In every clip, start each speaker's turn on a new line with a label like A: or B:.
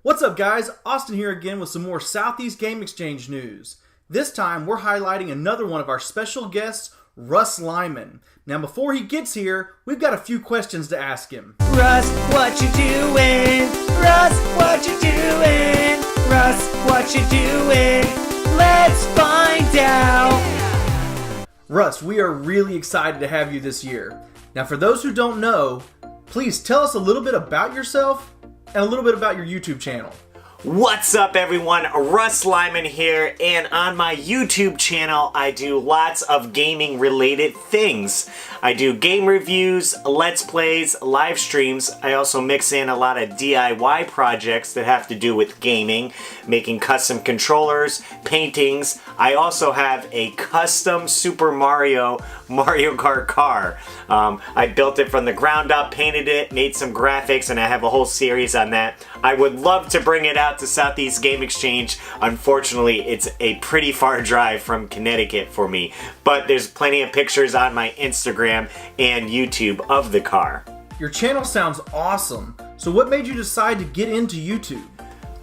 A: What's up guys, Austin here again with some more Southeast Game Exchange news. This time we're highlighting another one of our special guests, Russ Lyman. Now before he gets here, we've got a few questions to ask him.
B: Russ, what you doing? Russ, what you doing? Russ, what you doing? Let's find out.
A: Russ, we are really excited to have you this year. Now for those who don't know, please tell us a little bit about yourself and a little bit about your YouTube channel.
C: What's up everyone, Russ Lyman here, and on my YouTube channel I do lots of gaming related things. I do game reviews, let's plays, live streams. I also mix in a lot of DIY projects that have to do with gaming, making custom controllers, paintings. I also have a custom Super Mario Kart car. I built it from the ground up, painted it, made some graphics, and I have a whole series on that. I would love to bring it out to Southeast Game Exchange. Unfortunately, it's a pretty far drive from Connecticut for me, but there's plenty of pictures on my Instagram and YouTube of the car.
A: Your channel sounds awesome. So what made you decide to get into YouTube?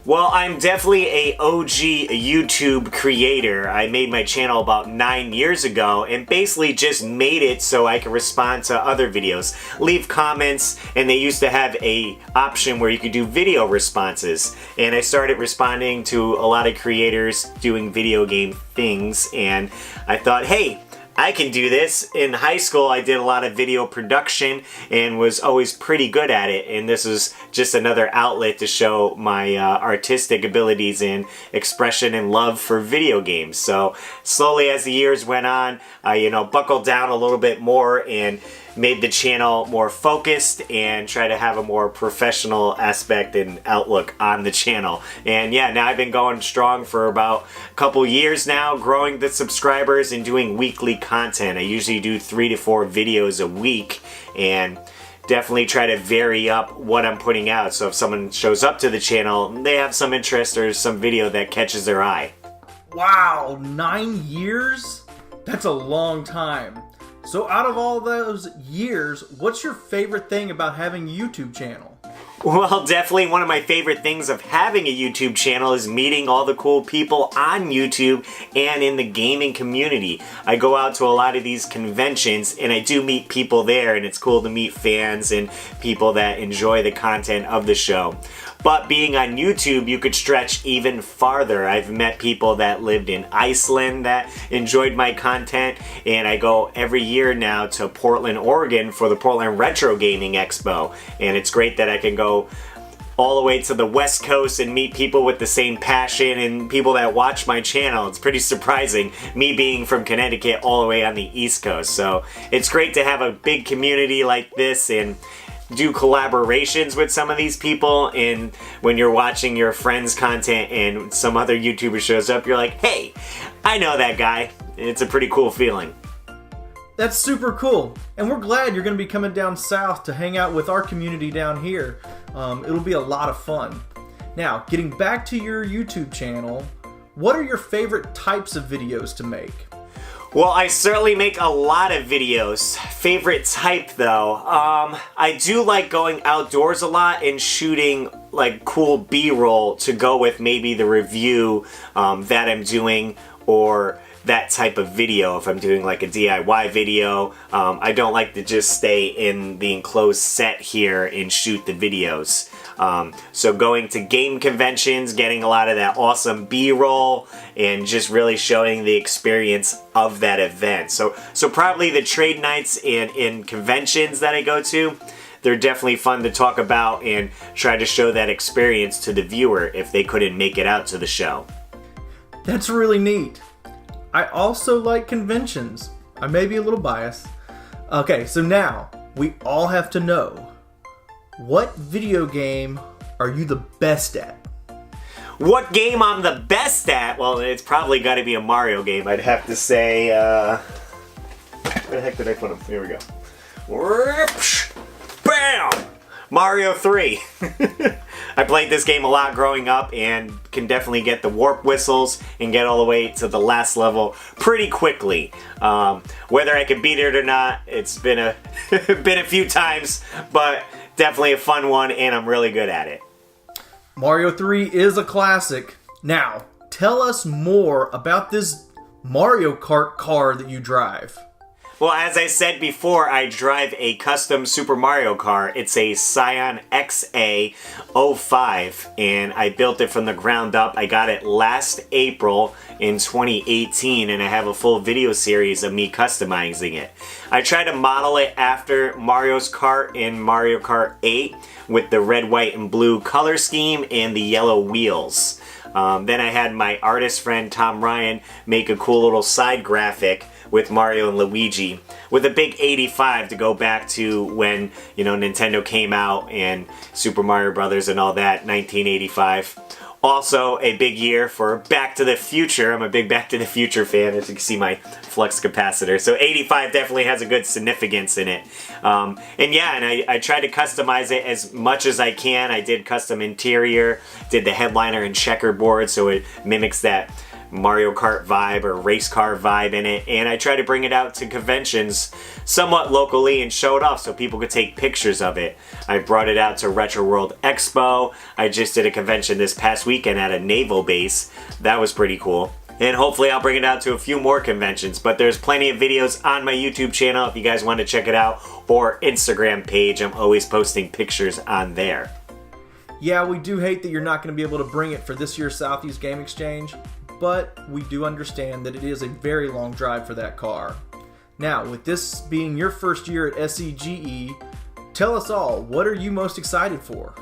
C: Well, I'm definitely a OG YouTube creator. I made my channel about 9 years ago and basically just made it so I could respond to other videos, leave comments, and they used to have a option where you could do video responses. And I started responding to a lot of creators doing video game things, and I thought, hey, I can do this. In high school, I did a lot of video production and was always pretty good at it. And this is just another outlet to show my artistic abilities and expression and love for video games. So slowly as the years went on, I buckled down a little bit more and made the channel more focused and try to have a more professional aspect and outlook on the channel. And yeah, now I've been going strong for about a couple years now, growing the subscribers and doing weekly content. I usually do 3 to 4 videos a week and definitely try to vary up what I'm putting out. So if someone shows up to the channel, they have some interest or some video that catches their eye.
A: Wow, 9 years? That's a long time. So out of all those years, what's your favorite thing about having a YouTube channel?
C: Well, definitely one of my favorite things of having a YouTube channel is meeting all the cool people on YouTube and in the gaming community. I go out to a lot of these conventions and I do meet people there, and it's cool to meet fans and people that enjoy the content of the show. But being on YouTube, you could stretch even farther. I've met people that lived in Iceland that enjoyed my content, and I go every year now to Portland, Oregon for the Portland Retro Gaming Expo. And it's great that I can go all the way to the West Coast and meet people with the same passion and people that watch my channel. It's pretty surprising, me being from Connecticut all the way on the East Coast. So it's great to have a big community like this and do collaborations with some of these people. And when you're watching your friend's content and some other YouTuber shows up, you're like, hey, I know that guy. It's a pretty cool feeling.
A: That's super cool, and we're glad you're going to be coming down south to hang out with our community down here. It'll be a lot of fun. Now, getting back to your YouTube channel, what are your favorite types of videos to make?
C: Well, I certainly make a lot of videos. Favorite type though, I do like going outdoors a lot and shooting like cool B-roll to go with maybe the review that I'm doing, or that type of video. If I'm doing like a DIY video, I don't like to just stay in the enclosed set here and shoot the videos. So going to game conventions, getting a lot of that awesome B-roll, and just really showing the experience of that event. So probably the trade nights and conventions that I go to, they're definitely fun to talk about and try to show that experience to the viewer if they couldn't make it out to the show.
A: That's really neat. I also like conventions. I may be a little biased. Okay, so now we all have to know, what video game are you the best at?
C: What game I'm the best at? Well, it's probably got to be a Mario game. I'd have to say, where the heck did I put him? Here we go. Bam! Mario 3. I played this game a lot growing up and can definitely get the warp whistles and get all the way to the last level pretty quickly. Whether I can beat it or not, it's been a been a few times, but definitely a fun one, and I'm really good at it.
A: Mario 3 is a classic. Now, tell us more about this Mario Kart car that you drive.
C: Well, as I said before, I drive a custom Super Mario car. It's a Scion XA05, and I built it from the ground up. I got it last April in 2018, and I have a full video series of me customizing it. I tried to model it after Mario's Kart in Mario Kart 8 with the red, white, and blue color scheme and the yellow wheels. Then I had my artist friend Tom Ryan make a cool little side graphic with Mario and Luigi with a big 85 to go back to when, Nintendo came out and Super Mario Brothers and all that, 1985. Also a big year for Back to the Future. I'm a big Back to the Future fan, as you can see my flux capacitor. So 85 definitely has a good significance in it. And I tried to customize it as much as I can. I did custom interior, did the headliner and checkerboard so it mimics that Mario Kart vibe or race car vibe in it, and I try to bring it out to conventions somewhat locally and show it off so people could take pictures of it. I brought it out to Retro World Expo. I just did a convention this past weekend at a naval base. That was pretty cool. And hopefully I'll bring it out to a few more conventions, but there's plenty of videos on my YouTube channel if you guys want to check it out, or Instagram page. I'm always posting pictures on there.
A: Yeah, we do hate that you're not going to be able to bring it for this year's Southeast Game Exchange, but we do understand that it is a very long drive for that car. Now, with this being your first year at SEGE, tell us all, what are you most excited for?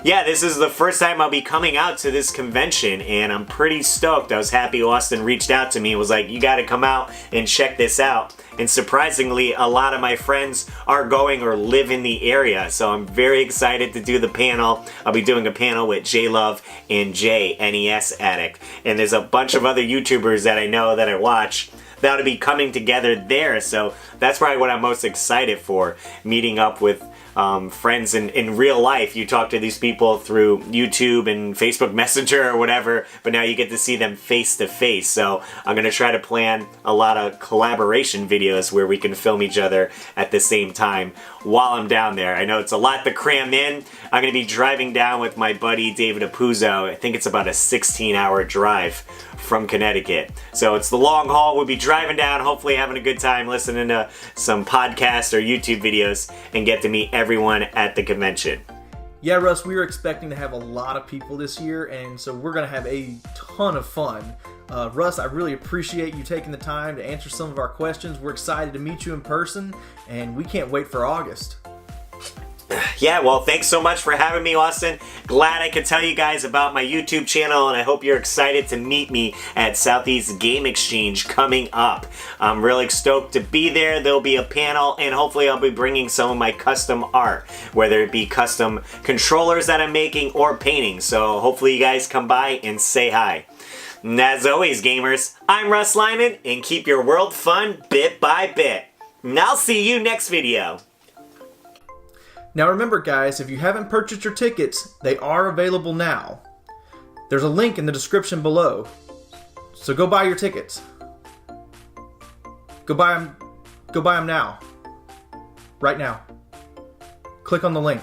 C: Yeah, this is the first time I'll be coming out to this convention, and I'm pretty stoked. I was happy Austin reached out to me and was like, you gotta come out and check this out. And surprisingly, a lot of my friends are going or live in the area, so I'm very excited to do the panel. I'll be doing a panel with J-Love and Jay, NES Addict. And there's a bunch of other YouTubers that I know that I watch that'll be coming together there, so that's probably what I'm most excited for, meeting up with friends in real life. You talk to these people through YouTube and Facebook Messenger or whatever, but now you get to see them face to face. So I'm going to try to plan a lot of collaboration videos where we can film each other at the same time while I'm down there. I know it's a lot to cram in. I'm going to be driving down with my buddy David Apuzzo. I think it's about a 16-hour drive from Connecticut. So it's the long haul. We'll be driving down, hopefully having a good time, listening to some podcasts or YouTube videos, and get to meet everyone at the convention.
A: Yeah, Russ, we were expecting to have a lot of people this year, and so we're going to have a ton of fun. Russ, I really appreciate you taking the time to answer some of our questions. We're excited to meet you in person, and we can't wait for August.
C: Yeah, well, thanks so much for having me, Austin. Glad I could tell you guys about my YouTube channel, and I hope you're excited to meet me at Southeast Game Exchange coming up. I'm really stoked to be there. There'll be a panel, and hopefully I'll be bringing some of my custom art, whether it be custom controllers that I'm making or painting. So hopefully you guys come by and say hi. And as always, gamers, I'm Russ Lyman, and keep your world fun bit by bit. And I'll see you next video.
A: Now remember, guys, if you haven't purchased your tickets, they are available now. There's a link in the description below. So go buy your tickets. Go buy them now. Right now. Click on the link.